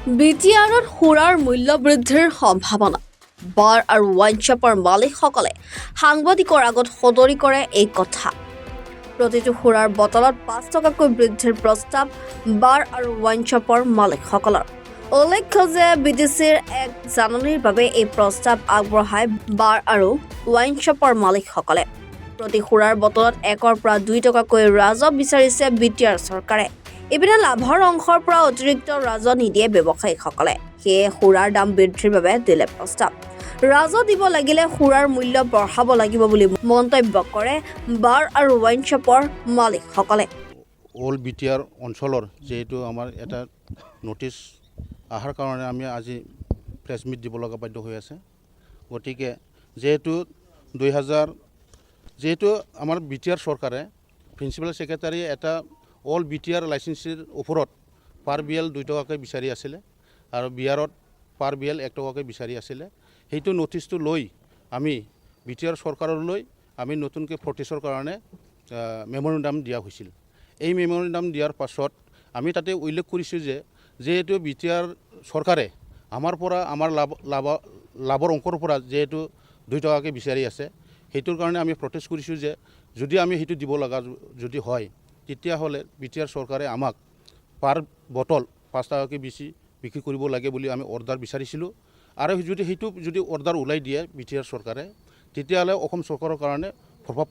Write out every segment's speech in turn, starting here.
বিটিআৰত সুৰাৰ মূল্য বৃদ্ধিৰ সম্ভাৱনা বাৰ আৰু ৱাইন শ্বপৰ মালিকসকলে সাংবাদিকৰ আগত সদৰি কৰে এই কথা। প্ৰতিটো সুৰাৰ বটলত ৫ টকাকৈ বৃদ্ধিৰ প্ৰস্তাৱ বাৰ আৰু ৱাইন শ্বপৰ মালিকসকলৰ। উল্লেখ্য যে বিটিচিৰ এক জাননীৰ বাবে এই প্ৰস্তাৱ আগবঢ়ায় বাৰ আৰু ৱাইন শ্বপৰ মালিকসকলে। প্ৰতি সুৰাৰ বটলত ১ৰ পৰা ২ টকাকৈ ৰাজহ বিচাৰিছে বিটিআৰ চৰকাৰে। ইপিনে লাভৰ অংশৰ পৰা অতিৰিক্ত ৰাজহ নিদিয়ে ব্যৱসায়ীসকলে। সেয়ে সুৰাৰ দাম বৃদ্ধিৰ বাবে দিলে প্ৰস্তাৱ। ৰাজহ দিব লাগিলে সুৰাৰ মূল্য বঢ়াব লাগিব বুলি মন্তব্য কৰে বাৰ আৰু ৱাইন শ্বপৰ মালিকসকলে। অল বিটিআৰ অঞ্চলৰ যেহেতু আমাৰ এটা নটিছ অহাৰ কাৰণে আমি আজি প্ৰেছ মিট দিব লগা বাধ্য হৈ আছে। গতিকে যেহেতু আমাৰ বিটিআৰ চৰকাৰে প্ৰিন্সিপাল ছেক্ৰেটাৰী এটা অল বিটিআৰ লাইচেন্সিৰ ওপৰত পাৰ বিএল ২ টকাকৈ বিচাৰি আছিলে আৰু বিয়াৰত পাৰ বিএল ১ টকাকৈ বিচাৰি আছিলে। সেইটো নটিছটো লৈ আমি বিটিআৰ চৰকাৰলৈ আমি নতুনকৈ প্ৰটেষ্টৰ কাৰণে মেমৰেণ্ডাম দিয়া হৈছিল। এই মেমৰেণ্ডাম দিয়াৰ পাছত আমি তাতে উল্লেখ কৰিছোঁ যে যেহেতু বিটিআৰ চৰকাৰে আমাৰ পৰা আমাৰ লাভৰ অংকৰ পৰা যেহেতু ২ টকাকৈ বিচাৰি আছে, সেইটোৰ কাৰণে আমি প্ৰটেষ্ট কৰিছোঁ যে যদি আমি সেইটো দিব লগা যদি হয় তেতিয়াহ'লে বিটিআৰ চৰকাৰে আমাক পাৰ বটল ৫ টকাকৈ বেছি বিক্ৰী কৰিব লাগে বুলি আমি অৰ্ডাৰ বিচাৰিছিলোঁ। আৰু সেইটো যদি অৰ্ডাৰ ওলাই দিয়ে বিটিআৰ চৰকাৰে তেতিয়াহ'লে অসম চৰকাৰৰ কাৰণে প্ৰভাৱ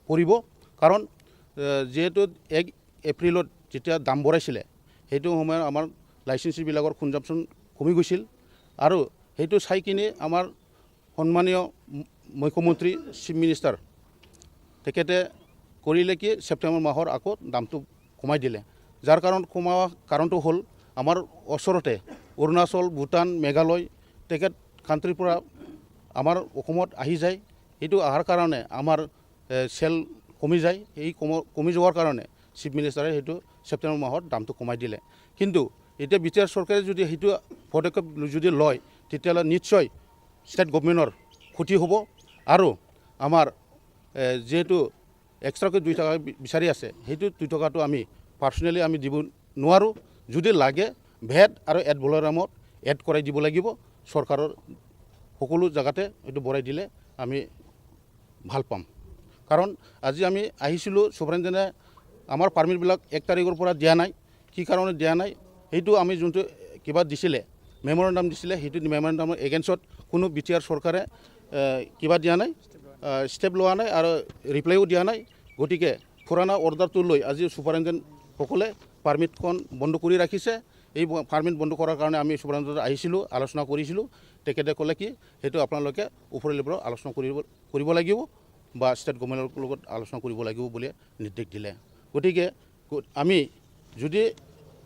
পৰিব। কাৰণ যিহেতু ১ এপ্ৰিলত যেতিয়া দাম বঢ়াইছিলে সেইটো সময়ত আমাৰ লাইচেঞ্চিবিলাকৰ কনজাম্পশ্যন কমি গৈছিল আৰু সেইটো চাই কিনে আমাৰ সন্মানীয় মুখ্যমন্ত্ৰী চিফ মিনিষ্টাৰ তেখেতে কৰিলে কি ছেপ্টেম্বৰ মাহৰ আকৌ দামটো কমাই দিলে। যাৰ কমোৱা কাৰণটো হ'ল আমাৰ ওচৰতে অৰুণাচল, ভূটান, মেঘালয় তেখেত কাণ্ট্ৰিৰ পৰা আমাৰ অসমত আহি যায়। সেইটো অহাৰ কাৰণে আমাৰ চেল কমি যায়। এই কমি যোৱাৰ কাৰণে চিফ মিনিষ্টাৰে সেইটো ছেপ্টেম্বৰ মাহত দামটো কমাই দিলে। কিন্তু এতিয়া বিটিআৰ চৰকাৰে যদি সেইটো পদক্ষেপ যদি লয় তেতিয়াহ'লে নিশ্চয় ষ্টেট গভৰ্ণমেণ্টৰ ক্ষতি হ'ব আৰু আমাৰ যিহেতু এক্সট্ৰাকৈ ২ টকা বিচাৰি আছে সেইটো ২ টকাটো আমি পাৰ্চনেলি আমি দিব নোৱাৰোঁ। যদি লাগে ভেট আৰু এড ভলৰামত এড কৰাই দিব লাগিব। চৰকাৰৰ সকলো জেগাতে এইটো বঢ়াই দিলে আমি ভাল পাম। কাৰণ আজি আমি আহিছিলোঁ চুপাৰিনটেণ্ডে আমাৰ পাৰ্মিটবিলাক ১ তাৰিখৰ পৰা দিয়া নাই। কি কাৰণে দিয়া নাই সেইটো আমি যোনটো কিবা দিছিলে মেমৰেণ্ডাম দিছিলে সেইটো মেমৰেণ্ডামৰ এগেইনষ্টত কোনো বিটিআৰ চৰকাৰে কিবা দিয়া নাই, ষ্টেপ লোৱা নাই আৰু ৰিপ্লাইও দিয়া নাই। গতিকে পুৰণা অৰ্ডাৰটো লৈ আজি চুপাৰিনটেণ্ডসকলে পাৰ্মিটখন বন্ধ কৰি ৰাখিছে। এই পাৰ্মিট বন্ধ কৰাৰ কাৰণে আমি চুপাৰিনটেণ্ডত আহিছিলোঁ, আলোচনা কৰিছিলোঁ। তেখেতে ক'লে কি সেইটো আপোনালোকে ওপৰলৈ পৰা আলোচনা কৰিব লাগিব বা ষ্টেট গভৰ্ণমেণ্টৰ লগত আলোচনা কৰিব লাগিব বুলি নিৰ্দেশ দিলে। গতিকে আমি যদি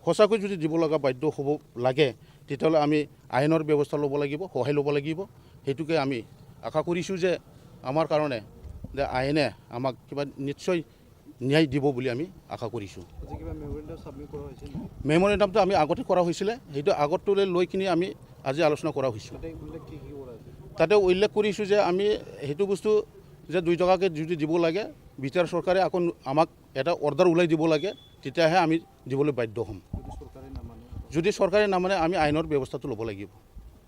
সঁচাকৈ যদি দিব লগা বাধ্য হ'ব লাগে তেতিয়াহ'লে আমি আইনৰ ব্যৱস্থা ল'ব লাগিব, সহায় ল'ব লাগিব। সেইটোকে আমি আশা কৰিছোঁ যে আমাৰ কাৰণে যে আইনে আমাক কিবা নিশ্চয় ন্যায় দিব বুলি আমি আশা কৰিছোঁ। মেমৰেণ্ডামটো আমি আগতে কৰা হৈছিলে, সেইটো আগতলৈ লৈ কিনি আমি আজি আলোচনা কৰা হৈছোঁ। তাতে উল্লেখ কৰিছোঁ যে আমি সেইটো বস্তু যে ২ টকাকৈ যদি দিব লাগে বিটিআৰ চৰকাৰে আকৌ আমাক এটা অৰ্ডাৰ ওলাই দিব লাগে, তেতিয়াহে আমি দিবলৈ বাধ্য হ'ম। যদি চৰকাৰে নামানে আমি আইনৰ ব্যৱস্থাটো ল'ব লাগিব।